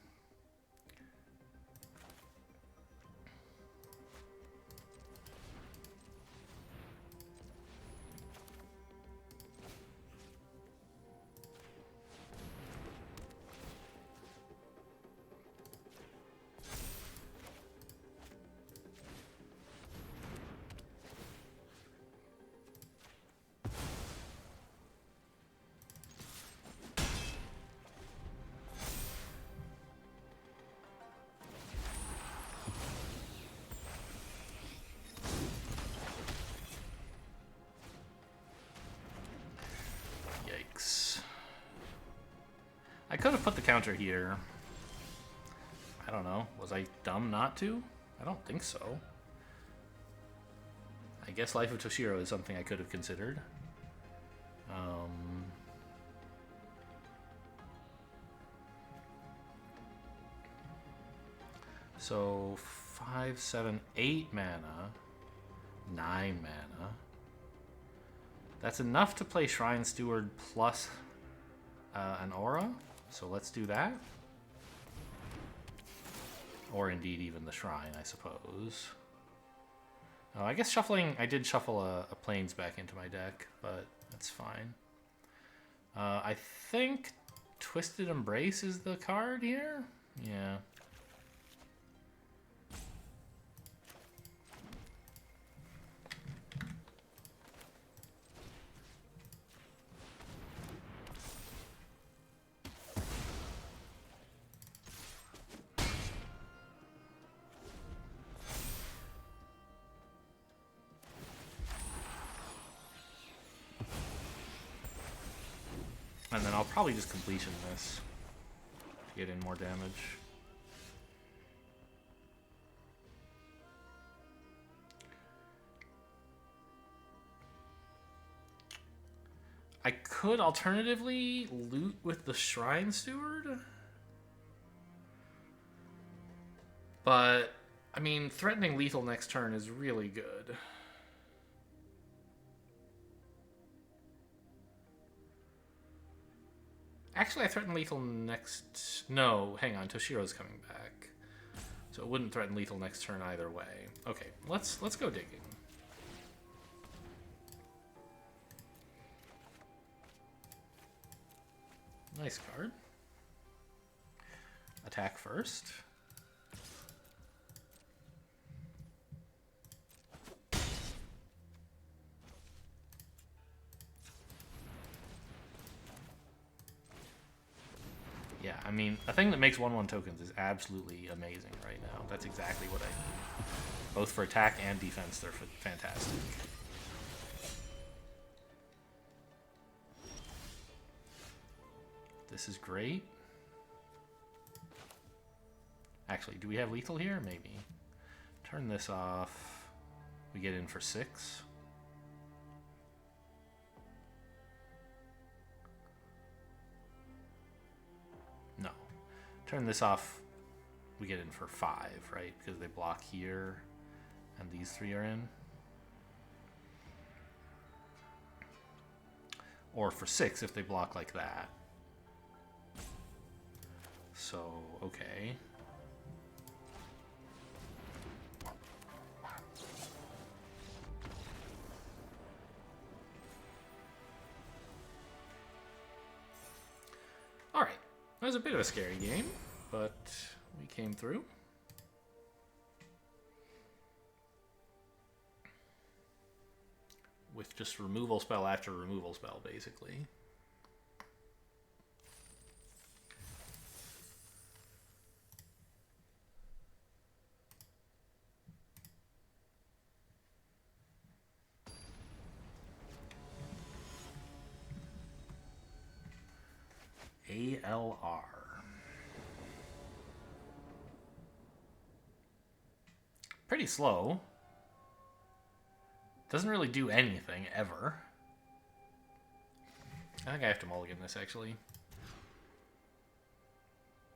I could have put the counter here. I don't know. Was I dumb not to? I don't think so. I guess Life of Toshiro is something I could have considered. So 5, 7, 8 mana, 9 mana. That's enough to play Shrine Steward plus an aura. So let's do that. Or indeed even the Shrine, I suppose. Oh, I guess shuffling... I did shuffle a Plains back into my deck, but that's fine. I think Twisted Embrace is the card here? Yeah. And then I'll probably just completion this to get in more damage. I could alternatively loot with the Shrine Steward. But, I mean, threatening lethal next turn is really good. Actually, I threaten lethal next... No, hang on. Toshiro's coming back. So it wouldn't threaten lethal next turn either way. Okay, let's go digging. Nice card. Attack first. Yeah, I mean, a thing that makes 1/1 tokens is absolutely amazing right now. That's exactly what I need. Both for attack and defense, they're fantastic. This is great. Actually, do we have lethal here? Maybe. Turn this off. We get in for 6. No. Turn this off. We get in for 5, right? Because they block here, and these 3 are in. Or for 6 if they block like that. So, okay. Alright. That was a bit of a scary game, but we came through. with just removal spell after removal spell, basically. ALR. Pretty slow. Doesn't really do anything, ever. I think I have to mulligan this, actually.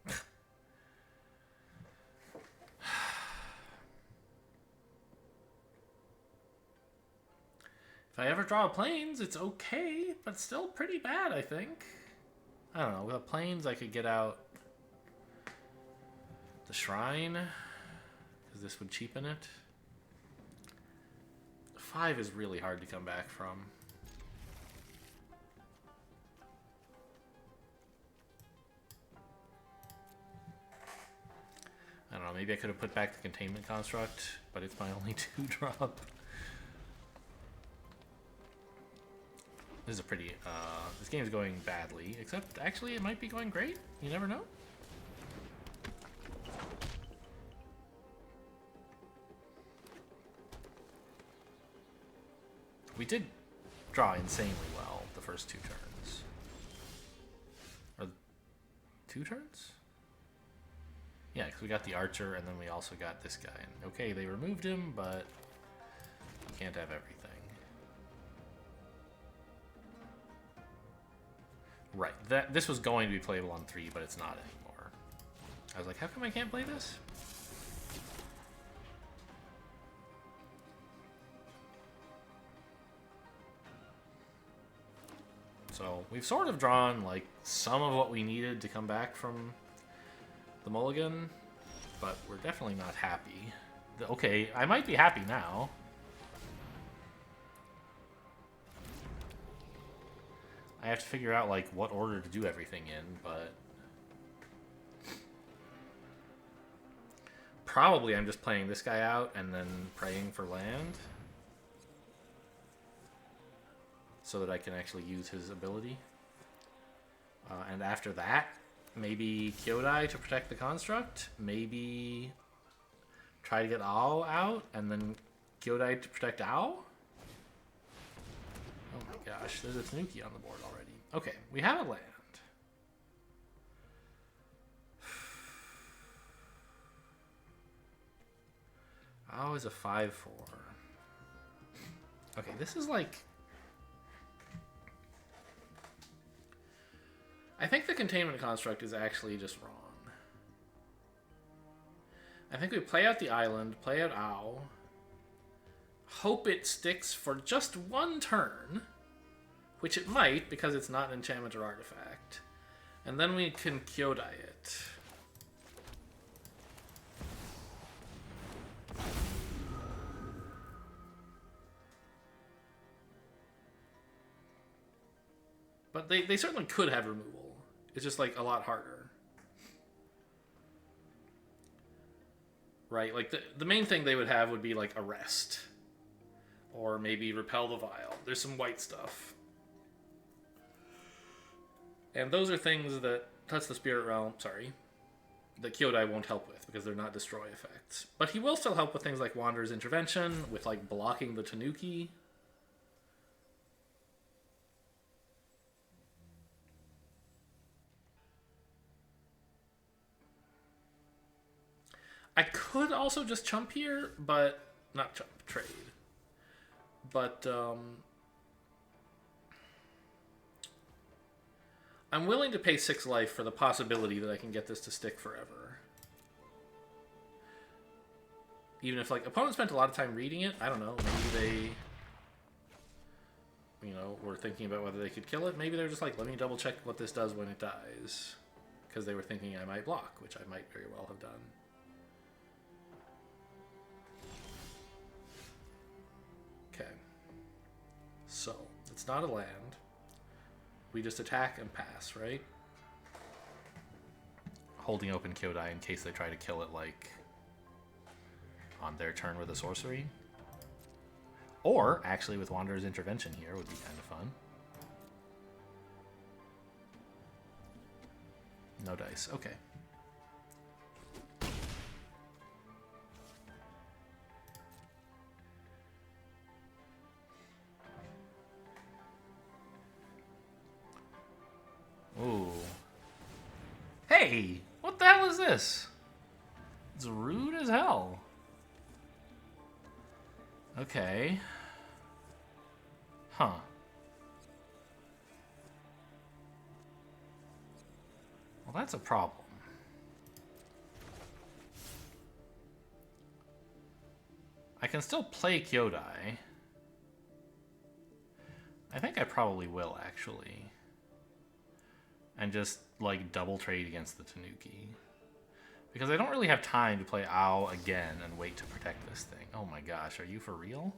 If I ever draw Plains, it's okay, but still pretty bad, I think. I don't know, with the Plains I could get out the Shrine, because this would cheapen it. 5 is really hard to come back from. I don't know, maybe I could have put back the Containment construct, but it's my only 2-drop. This is a pretty, this game's going badly, except actually it might be going great. You never know. We did draw insanely well the first 2 turns. Or 2 turns? Yeah, because we got the archer and then we also got this guy. And okay, they removed him, but you can't have everything. Right, this was going to be playable on 3, but it's not anymore. I was like, how come I can't play this? So we've sort of drawn like some of what we needed to come back from the mulligan, but we're definitely not happy. Okay, I might be happy now. I have to figure out like what order to do everything in, but probably I'm just playing this guy out and then praying for land, so that I can actually use his ability. And after that, maybe Kyodai to protect the construct. Maybe try to get Ao out, and then Kyodai to protect Ao. Oh my gosh, there's a Tanuki on the board already. Okay, we have a land. Ao is a 5/4. Okay, this is like... I think the Containment construct is actually just wrong. I think we play out the island, play out Ao, hope it sticks for just 1 turn, which it might because it's not an enchantment or artifact, and then we can Kyodai it. But they certainly could have removal. It's just like a lot harder. Right? Like the main thing they would have would be like Arrest. Or maybe Repel the Vile. There's some white stuff. And those are things that Touch the Spirit Realm, that Kyodai won't help with because they're not destroy effects. But he will still help with things like Wanderer's Intervention, with like blocking the Tanuki. I could also just chump here, but... Not chump, trade. But, I'm willing to pay 6 life for the possibility that I can get this to stick forever. Even if, like, opponents spent a lot of time reading it, I don't know, maybe they, were thinking about whether they could kill it. Maybe they're just like, let me double check what this does when it dies. Because they were thinking I might block, which I might very well have done. Okay. So, it's not a land. We just attack and pass, right? Holding open Kyodai in case they try to kill it, like, on their turn with a sorcery. Or, actually, with Wanderer's Intervention here would be kind of fun. No dice. Okay. Ooh. Hey! What the hell is this? It's rude as hell. Okay. Huh. Well, that's a problem. I can still play Kyodai. I think I probably will, actually. And just, like, double trade against the Tanuki. Because I don't really have time to play Ow again and wait to protect this thing. Oh my gosh, are you for real?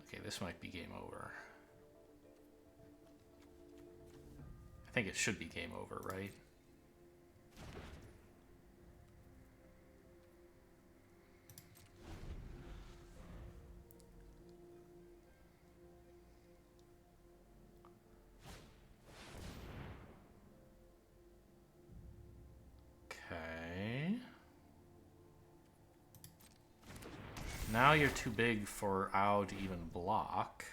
Okay, this might be game over. I think it should be game over, right? Okay. Now you're too big for Ow to even block.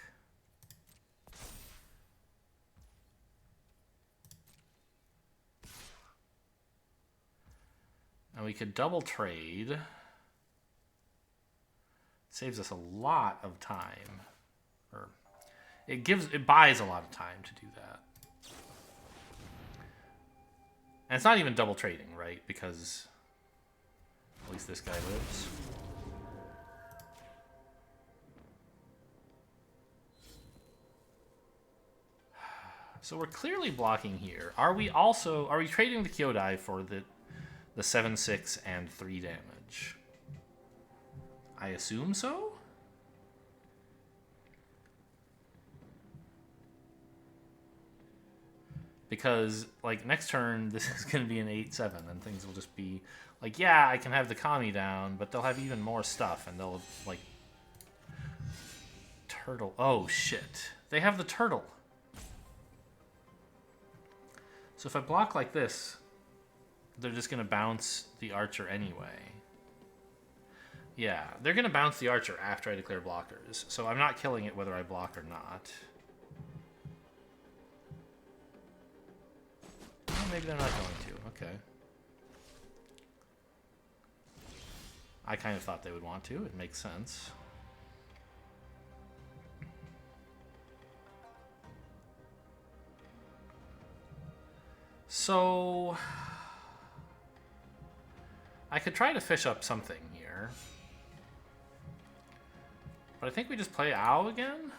And we could double trade. Saves us a lot of time. Or it buys a lot of time to do that. And it's not even double trading, right? Because at least this guy lives. So we're clearly blocking here. Are we trading the Kyodai for the 7/6 and 3 damage? I assume so? Because, like, next turn, this is going to be an 8/7, and things will just be like, yeah, I can have the Kami down, but they'll have even more stuff, and they'll, like... Turtle. Oh, shit. They have the turtle. So if I block like this, they're just going to bounce the archer anyway. Yeah, they're going to bounce the archer after I declare blockers, so I'm not killing it whether I block or not. Well, maybe they're not going to. Okay. I kind of thought they would want to. It makes sense. So... I could try to fish up something here. But I think we just play Ow again?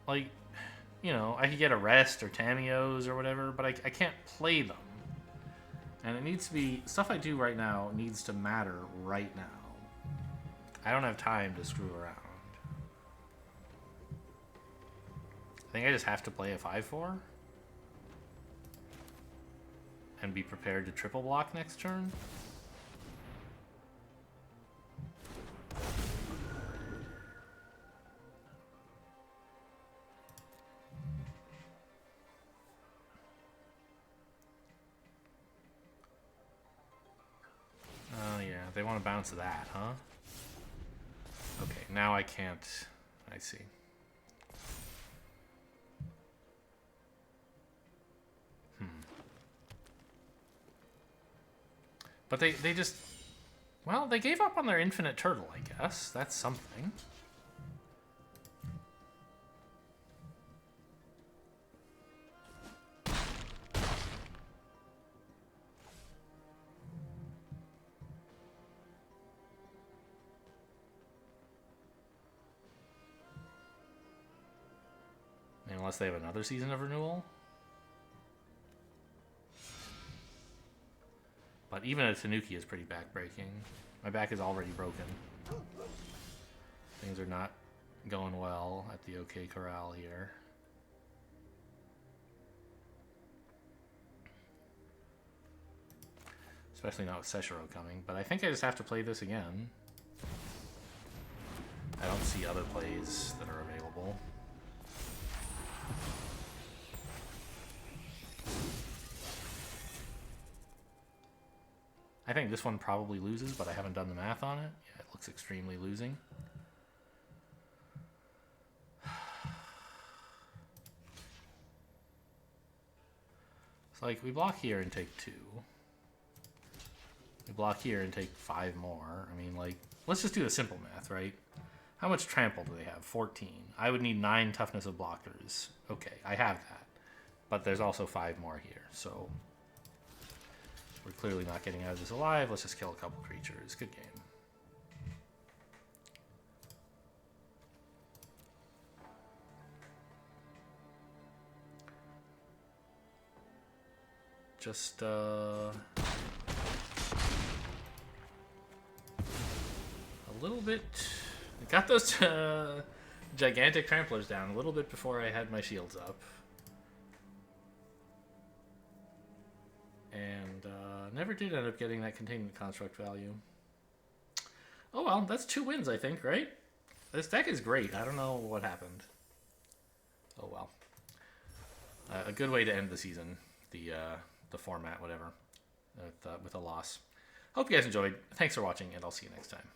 Like, you know, I could get a Rest or Tamios or whatever, but I can't play them. And it needs to be... Stuff I do right now needs to matter right now. I don't have time to screw around. I think I just have to play a 5/4. And be prepared to triple block next turn. Oh yeah, they want to bounce that, huh? Okay, now I can't... I see. But they just... Well, they gave up on their infinite turtle, I guess. That's something. Unless they have another season of renewal. But even a Tanuki is pretty backbreaking. My back is already broken. Things are not going well at the OK Corral here. Especially not with Seshiro coming. But I think I just have to play this again. I don't see other plays that are available. I think this one probably loses, but I haven't done the math on it. Yeah, it looks extremely losing. It's like we block here and take 2. We block here and take 5 more. I mean, like, let's just do the simple math, right? How much trample do they have? 14. I would need 9 toughness of blockers. Okay, I have that. But there's also 5 more here, so we're clearly not getting out of this alive. Let's just kill a couple creatures. Good game. Just, a little bit... I got those gigantic tramplers down a little bit before I had my shields up. And never did end up getting that containment construct value. Oh well, that's 2 wins, I think, right? This deck is great. I don't know what happened. Oh well. A good way to end the season, the format, whatever, with a loss. Hope you guys enjoyed. Thanks for watching, and I'll see you next time.